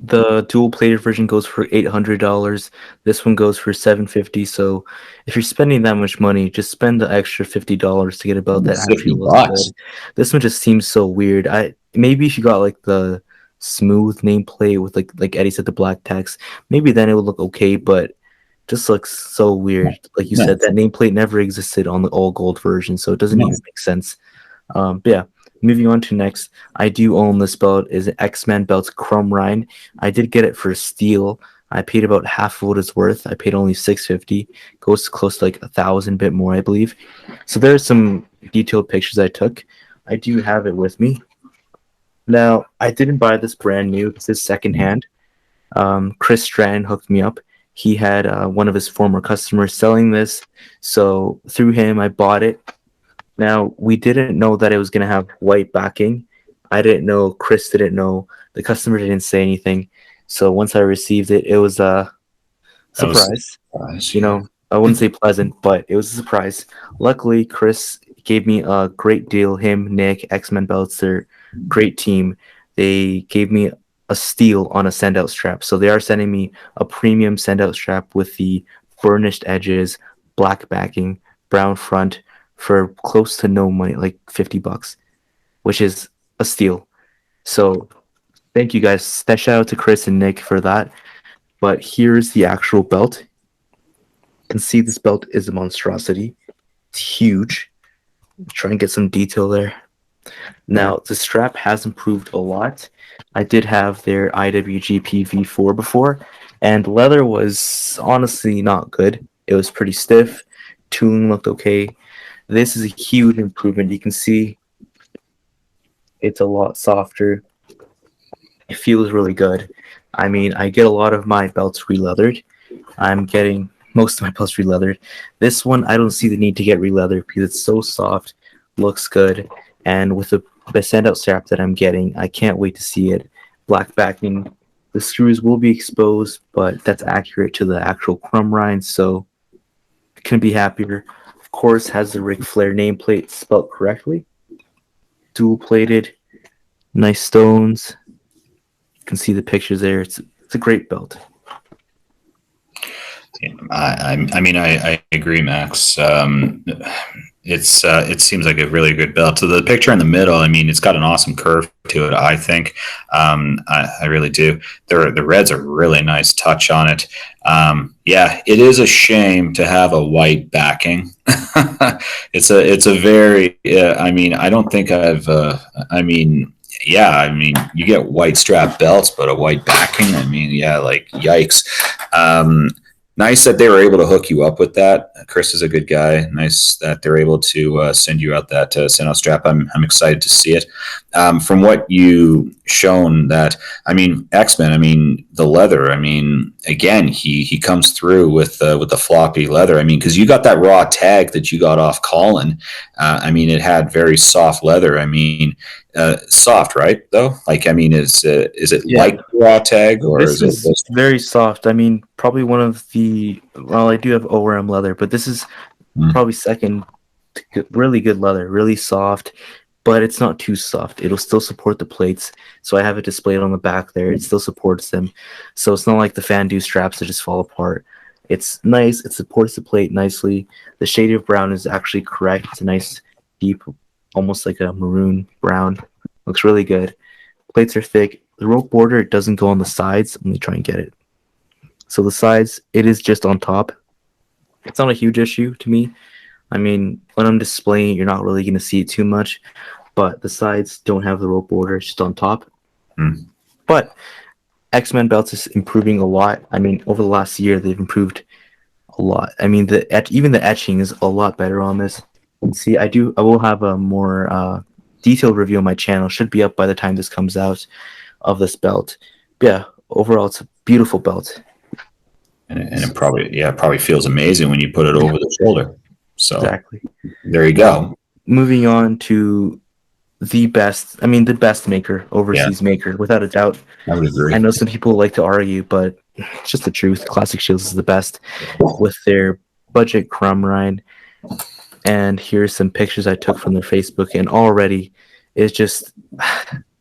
the dual plated version goes for $800. This one goes for $750. So if you're spending that much money, just spend the extra $50 to get a belt that actually looks $50. good. This one just seems so weird. Maybe if you got like the smooth nameplate with like Eddie said, the black text, maybe then it would look okay, but just looks so weird. Like you said, that nameplate never existed on the all gold version, so it doesn't even make sense. But yeah. Moving on to next, I do own this belt. Is an X-Men belt's Crumrine. I did get it for steel. I paid about half of what it's worth. I paid only $650. Goes close to like $1,000, bit more, I believe. So there's some detailed pictures I took. I do have it with me. Now, I didn't buy this brand new. This is secondhand. Chris Strand hooked me up. He had one of his former customers selling this. So through him, I bought it. Now, we didn't know that it was going to have white backing. I didn't know. Chris didn't know. The customer didn't say anything. So once I received it, it was a surprise. I wouldn't say pleasant, but it was a surprise. Luckily, Chris gave me a great deal. Him, Nick, X-Men belts, they're great team. They gave me a steal on a send-out strap. So they are sending me a premium send-out strap with the burnished edges, black backing, brown front, for close to no money, like $50, which is a steal. So thank you guys. Shout out to Chris and Nick for that. But here's the actual belt. You can see this belt is a monstrosity. It's huge. Try and get some detail there. Now, the strap has improved a lot. I did have their IWGP V4 before, and leather was honestly not good. It was pretty stiff. Tooling looked okay. This is a huge improvement. You can see it's a lot softer. It feels really good. I mean, I get a lot of my belts re-leathered. I'm getting most of my belts re-leathered. This one, I don't see the need to get re-leathered because it's so soft, looks good, and with the the standout strap that I'm getting. I can't wait to see it. Black backing. The screws will be exposed, but that's accurate to the actual Crumrine, so I couldn't be happier. Of course, has the Ric Flair nameplate spelled correctly. Dual plated, nice stones. You can see the pictures there. It's a great belt. I agree, Max. It seems like a really good belt. So the picture in the middle, I mean, it's got an awesome curve to it. I think, I really do. The reds are really nice touch on it. Yeah, it is a shame to have a white backing. It's a very. I mean, I don't think I've. Yeah, I mean, you get white strap belts, but a white backing. I mean, yeah, like yikes. Nice that they were able to hook you up with that. Chris is a good guy. Nice that they're able to send you out that send-out strap. I'm excited to see it. From what you shown, that I mean, X-Men. I mean, the leather. I mean, again, he comes through with the floppy leather. I mean, because you got that raw tag that you got off Colin. I mean, it had very soft leather. I mean, soft, right? Though, like, I mean, is it like raw tag, or This is is very soft. I mean, probably one of the. Well, I do have ORM leather, but this is probably second. Really good leather, really soft, but it's not too soft. It'll still support the plates. So I have it displayed on the back there. It still supports them. So it's not like the Fandu straps that just fall apart. It's nice. It supports the plate nicely. The shade of brown is actually correct. It's a nice, deep, almost like a maroon brown. Looks really good. Plates are thick. The rope border doesn't go on the sides. Let me try and get it. So the sides, it is just on top. It's not a huge issue to me. I mean, when I'm displaying it, you're not really going to see it too much. But the sides don't have the rope border. It's just on top. But X-Men belts is improving a lot. I mean, over the last year, they've improved a lot. I mean, even the etching is a lot better on this. See, I will have a more detailed review on my channel. Should be up by the time this comes out of this belt. But yeah, overall, it's a beautiful belt. And it probably feels amazing when you put it over the shoulder. So exactly. There you go. Moving on to the best maker, overseas maker, without a doubt. I would agree. I know some people like to argue, but it's just the truth. Classic Shields is the best with their budget Crumrine. And here's some pictures I took from their Facebook, and already it's just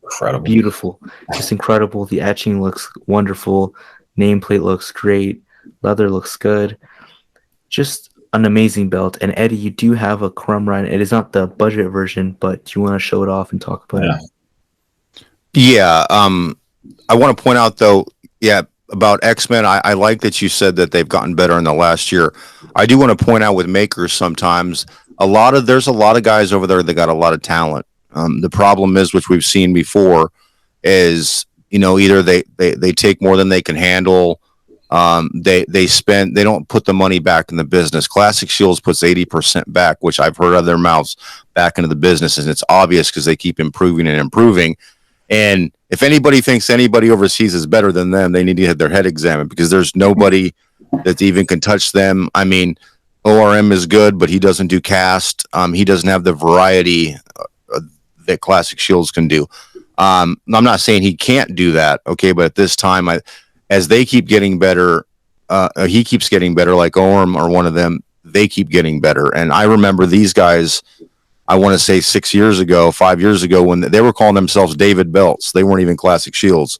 incredible. Beautiful. Just incredible. The etching looks wonderful. Nameplate looks great. Leather looks good. Just an amazing belt. And Eddie, you do have a Crumrine. It is not the budget version, but do you want to show it off and talk about it? Yeah. I want to point out though, about X-Men. I like that you said that they've gotten better in the last year. I do want to point out with makers sometimes there's a lot of guys over there that got a lot of talent. The problem is, which we've seen before, is either they take more than they can handle. They don't put the money back in the business. Classic Shields puts 80% back, which I've heard out of their mouths, back into the business, and it's obvious because they keep improving and improving. And if anybody thinks anybody overseas is better than them, they need to have their head examined, because there's nobody that even can touch them. I mean, ORM is good, but he doesn't do cast. He doesn't have the variety that Classic Shields can do. I'm not saying he can't do that, okay, but at this time, as they keep getting better, he keeps getting better, like ORM or one of them, they keep getting better. And I remember these guys, I want to say 5 years ago, when they were calling themselves David Belts. They weren't even Classic Shields.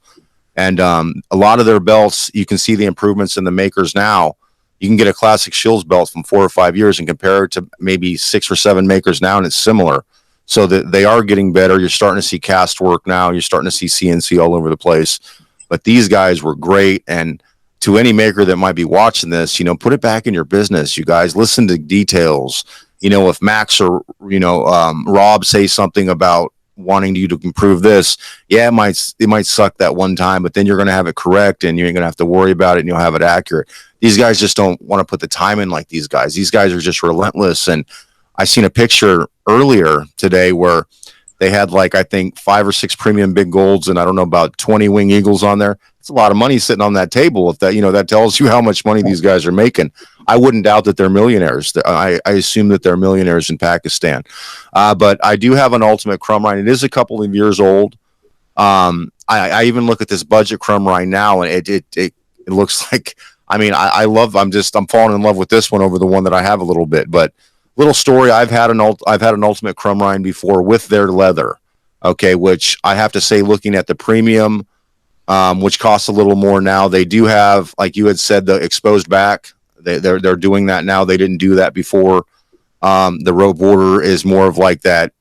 And a lot of their belts, you can see the improvements in the makers now. You can get a Classic Shields belt from 4 or 5 years and compare it to maybe 6 or 7 makers now, and it's similar. So that they are getting better. You're starting to see cast work now. You're starting to see CNC all over the place. But these guys were great. And to any maker that might be watching this, put it back in your business. You guys listen to details. If Max or Rob say something about wanting you to improve this, it might suck that one time, but then you're going to have it correct, and you ain't going to have to worry about it, and you'll have it accurate. These guys just don't want to put the time in like these guys. These guys are just relentless. And I seen a picture earlier today where they had, like, I think 5 or 6 premium big golds and I don't know, about 20 wing eagles on there. It's a lot of money sitting on that table. If that, that tells you how much money these guys are making. I wouldn't doubt that they're millionaires. I assume that they're millionaires in Pakistan. But I do have an Ultimate Crumrine. It is a couple of years old. I even look at this budget Crumrine now, and it looks like. I mean, I'm falling in love with this one over the one that I have a little bit. But little story, I've had an Ultimate Crumrine before with their leather. Okay, which I have to say, looking at the premium, which costs a little more now, they do have, like you had said, the exposed back. They're doing that now. They didn't do that before. The rope border is more of like that.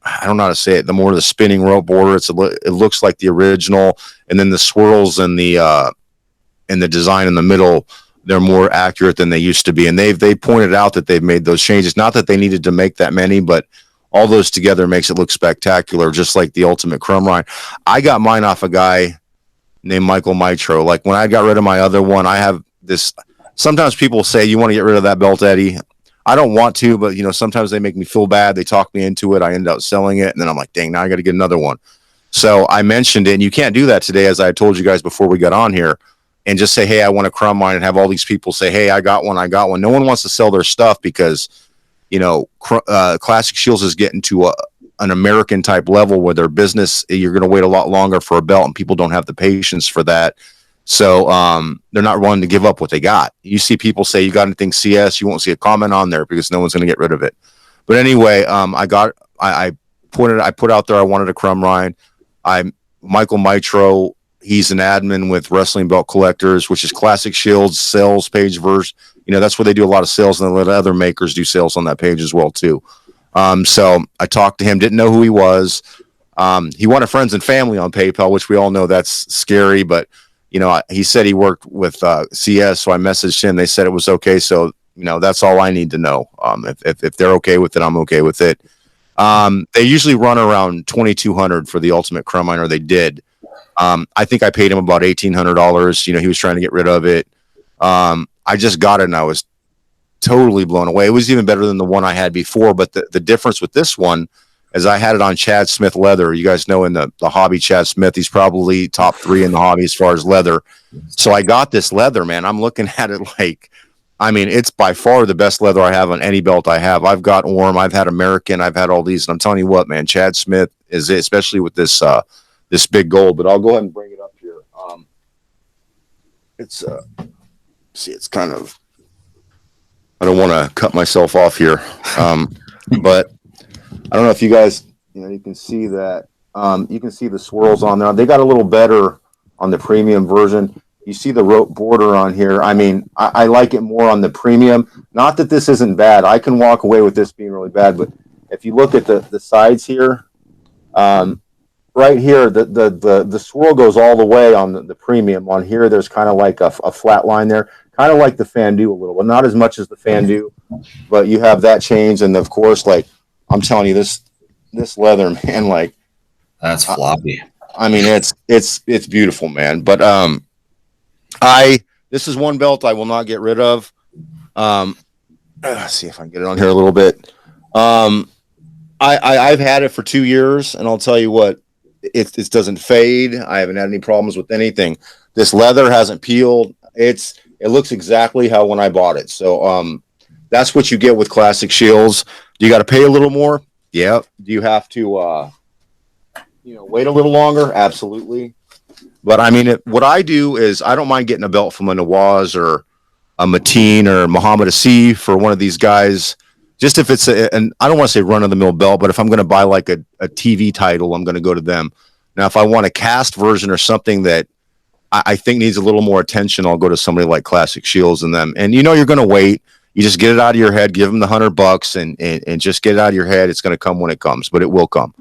I don't know how to say it. The more the spinning rope border, it looks like the original, and then the swirls and the design in the middle, they're more accurate than they used to be. And they pointed out that they've made those changes. Not that they needed to make that many, but all those together makes it look spectacular, just like the Ultimate Crumrine. I got mine off a guy named Michael Mitro. Like when I got rid of my other one, I have this. Sometimes people say, you want to get rid of that belt, Eddie? I don't want to, but sometimes they make me feel bad. They talk me into it. I end up selling it. And then I'm like, dang, now I got to get another one. So I mentioned it, and you can't do that today, as I told you guys before we got on here, and just say, hey, I want a Crumrine, and have all these people say, hey, I got one. No one wants to sell their stuff because, Classic Shields is getting to an American type level where their business, you're going to wait a lot longer for a belt, and people don't have the patience for that. So they're not willing to give up what they got. You see people say, you got anything CS, you won't see a comment on there because no one's going to get rid of it. But anyway, I put out there I wanted a Crumrine. Michael Mitro, he's an admin with Wrestling Belt Collectors, which is Classic Shields sales page version. That's where they do a lot of sales, and then let other makers do sales on that page as well too. So I talked to him, didn't know who he was. He wanted friends and family on PayPal, which we all know that's scary, but he said he worked with CS, so I messaged him. They said it was okay, so that's all I need to know. If they're okay with it, I'm okay with it. They usually run around $2,200 for the Ultimate Crumrine, or they did. I think I paid him about $1,800. He was trying to get rid of it. I just got it, and I was totally blown away. It was even better than the one I had before, but the difference with this one is I had it on Chad Smith leather. You guys know in the hobby, Chad Smith, he's probably top 3 in the hobby as far as leather. So I got this leather, man. I'm looking at it it's by far the best leather I have on any belt I have. I've got Orm, I've had American, I've had all these, and I'm telling you what, man, Chad Smith is it, especially with this this big gold. But I'll go ahead and bring it up here. It's it's kind of, I don't want to cut myself off here, but I don't know if you guys, you can see that. You can see the swirls on there. They got a little better on the premium version. You see the rope border on here. I like it more on the premium. Not that this isn't bad. I can walk away with this being really bad, but if you look at the sides here, right here, the swirl goes all the way on the premium. On here, there's kind of like a flat line there, kind of like the Fandu a little, but not as much as the Fandu. But you have that change, and of course, like I'm telling you, this leather, man, that's floppy. It's beautiful, man. But this is one belt I will not get rid of. Let's see if I can get it on here a little bit. I've had it for 2 years, and I'll tell you what, it doesn't fade. I haven't had any problems with anything. This leather hasn't peeled. It looks exactly how when I bought it. So that's what you get with Classic Shields. Do you got to pay a little more? Yeah. Do you have to wait a little longer? Absolutely. But what I do is I don't mind getting a belt from a Nawaz or a Mateen or Muhammad Asif for one of these guys. Just if it's and I don't want to say run of the mill belt, but if I'm going to buy like a TV title, I'm going to go to them. Now, if I want a cast version or something that I think needs a little more attention, I'll go to somebody like Classic Shields and them. And you're going to wait. You just get it out of your head, give them the $100 and just get it out of your head. It's going to come when it comes, but it will come.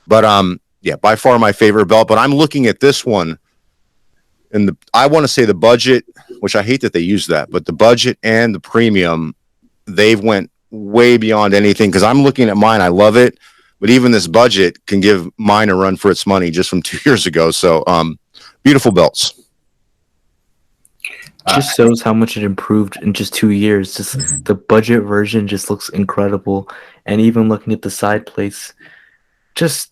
But yeah, by far my favorite belt. But I'm looking at this one, and I want to say the budget, which I hate that they use that, but the budget and the premium, they've went way beyond anything. Because I'm looking at mine, I love it, but even this budget can give mine a run for its money just from 2 years ago. So beautiful belts. Just shows how much it improved in just 2 years. Just the budget version just looks incredible, and even looking at the side plates, just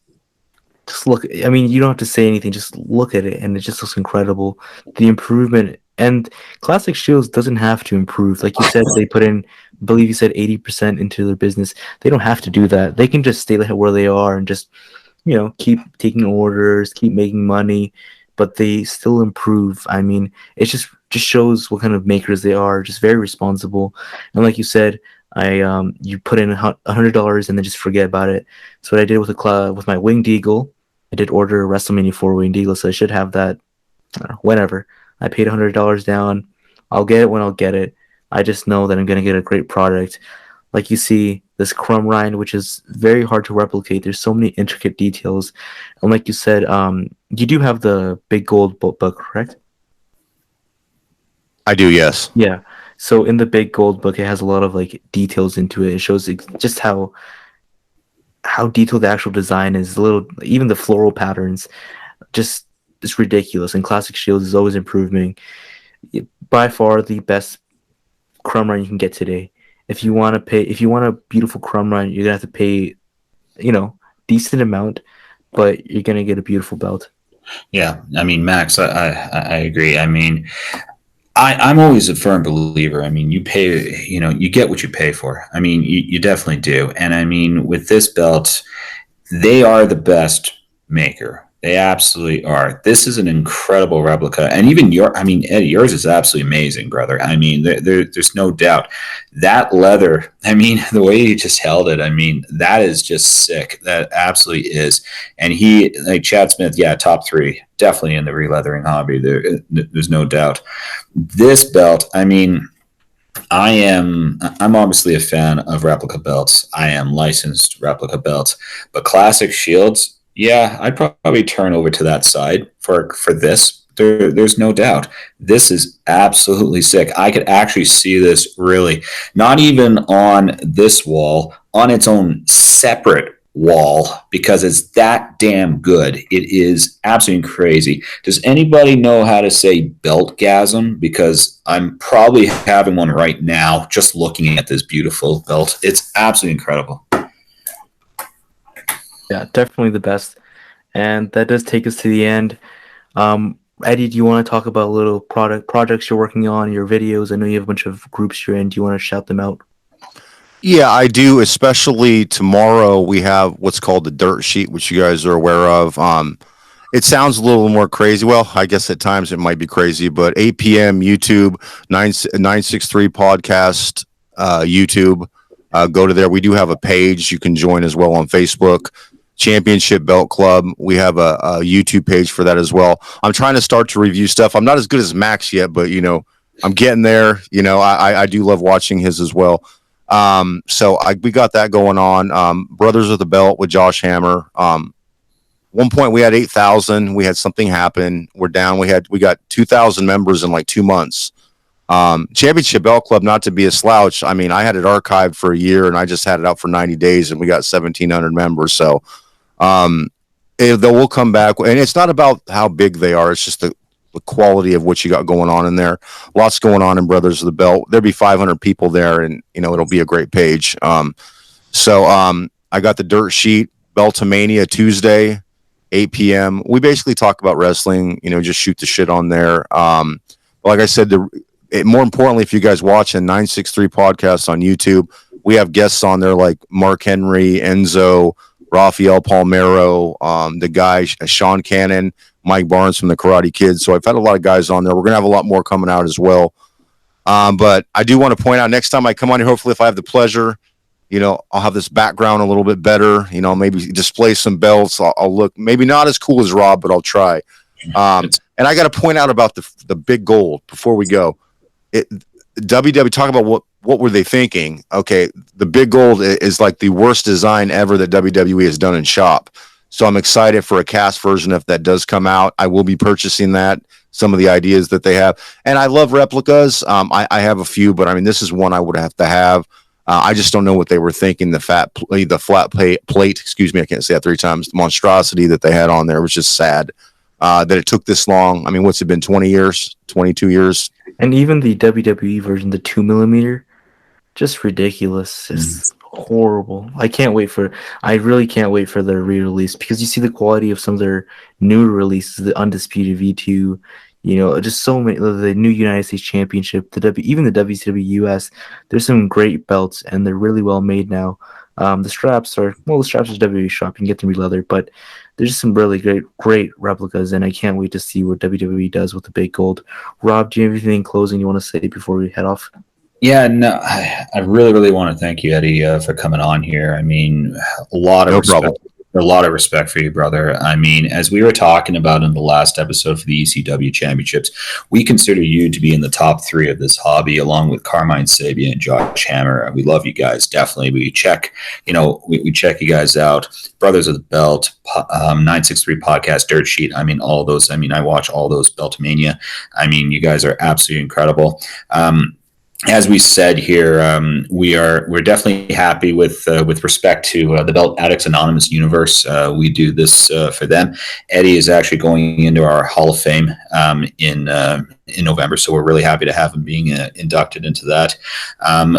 look. You don't have to say anything. Just look at it, and it just looks incredible. The improvement And Classic Shields doesn't have to improve. Like you said, they put in, I believe you said 80% into their business. They don't have to do that. They can just stay where they are and just, keep taking orders, keep making money, but they still improve. I mean, it just shows what kind of makers they are, just very responsible. And like you said, you put in $100 and then just forget about it. So what I did with with my Winged Eagle, I did order a WrestleMania 4 Winged Eagle, so I should have that whenever. I paid $100 down. I'll get it when I'll get it. I just know that I'm gonna get a great product. Like you see, this Crumrine, which is very hard to replicate. There's so many intricate details, and like you said, you do have the big gold book, correct? I do, yes. Yeah. So in the big gold book, it has a lot of like details into it. It shows just how detailed the actual design is. A little, even the floral patterns, just it's ridiculous. And Classic Shields is always improving. By far the best Crumrine you can get today. If you want a beautiful Crumrine, you're gonna have to pay, decent amount, but you're gonna get a beautiful belt. Yeah, I mean, Max, I agree. I mean, I'm always a firm believer. I mean, you pay, you get what you pay for. I mean, you definitely do. And I mean, with this belt, they are the best maker. They absolutely are. This is an incredible replica, and even Eddie, yours is absolutely amazing, brother. I mean, there's no doubt that leather. I mean, the way he just held it. I mean, that is just sick. That absolutely is. And he, like Chad Smith, yeah, top three, definitely in the re-leathering hobby. There's no doubt. This belt, I mean, I'm obviously a fan of replica belts. I am licensed replica belts, but classic shields, yeah, I'd probably turn over to that side for this. There's no doubt. This is absolutely sick. I could actually see this really not even on this wall, on its own separate wall, because it's that damn good. It is absolutely crazy. Does anybody know how to say beltgasm? Because I'm probably having one right now just looking at this beautiful belt. It's absolutely incredible. Yeah, definitely the best. And that does take us to the end. Eddie, do you want to talk about little projects you're working on, your videos? I know you have a bunch of groups you're in. Do you want to shout them out? Yeah, I do. Especially tomorrow, we have what's called the dirt sheet, which you guys are aware of. It sounds a little more crazy. Well, I guess at times it might be crazy, but 8 p.m. YouTube, 963 podcast, YouTube. Go to there. We do have a page you can join as well on Facebook. Championship Belt Club. We have a YouTube page for that as well. I'm trying to start to review stuff. I'm not as good as Max yet, but I'm getting there. I do love watching his as well. So we got that going on. Brothers of the Belt with Josh Hammer. One point we had 8,000. We had something happen. We're down. We got 2,000 members in like 2 months. Championship Belt Club, not to be a slouch. I mean, I had it archived for a year and I just had it out for 90 days and we got 1,700 members. So, they will come back, and it's not about how big they are. It's just the quality of what you got going on in there. Lots going on in Brothers of the Belt. There'll be 500 people there, and it'll be a great page. So I got the dirt sheet, Beltomania Tuesday, 8 p.m. We basically talk about wrestling. Just shoot the shit on there. Like I said, more importantly, if you guys watch a 963 podcast on YouTube, we have guests on there like Mark Henry, Enzo, Rafael Palmero, the guy Sean Cannon, Mike Barnes from the Karate Kid. So I've had a lot of guys on there. We're gonna have a lot more coming out as well. But I do want to point out, next time I come on here, hopefully if I have the pleasure, I'll have this background a little bit better. Maybe display some belts. I'll look maybe not as cool as Rob, but I'll try. And I got to point out about the big gold before we go. WWE, talk about what were they thinking? Okay, the big gold is like the worst design ever that WWE has done in shop. So I'm excited for a cast version if that does come out. I will be purchasing that. Some of the ideas that they have, and I love replicas. I have a few, but I mean, this is one I would have to have. I just don't know what they were thinking. The flat plate. Excuse me, I can't say that 3 times. The monstrosity that they had on there was just sad that it took this long. I mean, what's it been? 20 years, 22 years. And even the WWE version, the 2mm, just ridiculous. It's horrible. I really can't wait for the re-release, because you see the quality of some of their newer releases, the Undisputed V2. Just so many. The new United States Championship, even the WCW US. There's some great belts, and they're really well made now. The straps are WWE shop. You can get them in leather, but there's just some really great replicas, and I can't wait to see what WWE does with the big gold. Rob, do you have anything in closing you want to say before we head off? Yeah, no, I really, really want to thank you, Eddie, for coming on here. I mean, a lot of No respect, problem. a lot of respect for you, brother. I mean, as we were talking about in the last episode for the ECW championships, we consider you to be in the top three of this hobby, along with Carmine Sabia and Josh Hammer. We love you guys, definitely. We check, we check you guys out. Brothers of the Belt, 963 podcast, Dirt Sheet. I mean, all those. I mean, I watch all those Beltmania. I mean, you guys are absolutely incredible. As we said here, we're definitely happy with respect to the Belt Addicts Anonymous universe. We do this for them. Eddie is actually going into our Hall of Fame in November, so we're really happy to have him being inducted into that.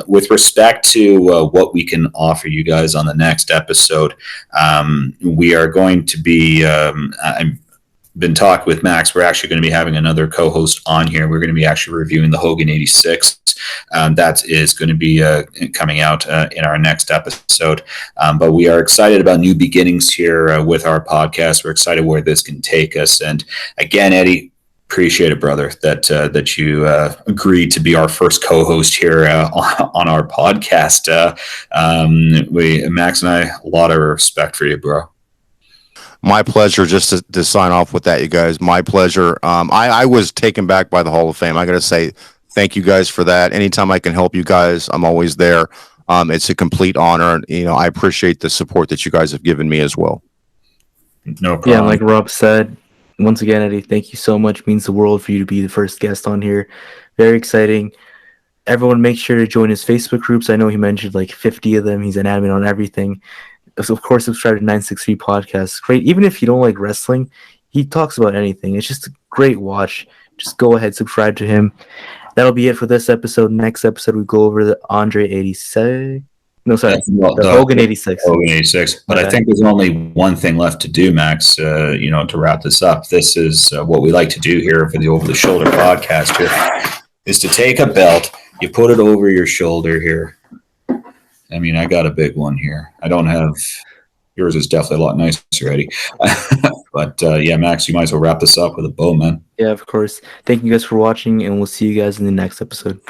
With respect to what we can offer you guys on the next episode, we are going to be. I'm been talked with Max. We're actually going to be having another co-host on here. We're going to be actually reviewing the Hogan 86. That is going to be coming out in our next episode. But we are excited about new beginnings here with our podcast. We're excited where this can take us. And again, Eddie, appreciate it, brother, that you agreed to be our first co-host here on our podcast. Max and I, a lot of respect for you, bro. My pleasure. Just to sign off with that, you guys. My pleasure. I was taken back by the Hall of Fame. I got to say, thank you guys for that. Anytime I can help you guys, I'm always there. It's a complete honor. I appreciate the support that you guys have given me as well. No problem. Yeah, like Rob said, once again, Eddie, thank you so much. It means the world for you to be the first guest on here. Very exciting. Everyone, make sure to join his Facebook groups. I know he mentioned like 50 of them. He's an admin on everything. Of course, subscribe to 963 Podcast. Great. Even if you don't like wrestling, he talks about anything. It's just a great watch. Just go ahead, subscribe to him. That'll be it for this episode. Next episode, we go over the Andre 86. No, sorry, the Hogan 86. Hogan 86. But okay. I think there's only one thing left to do, Max, to wrap this up. This is what we like to do here for the Over the Shoulder podcast here, is to take a belt, you put it over your shoulder here. I mean, I got a big one here. I don't have yours. Is definitely a lot nicer, Eddie. But yeah, Max, you might as well wrap this up with a bow, man. Yeah, of course. Thank you guys for watching, and we'll see you guys in the next episode.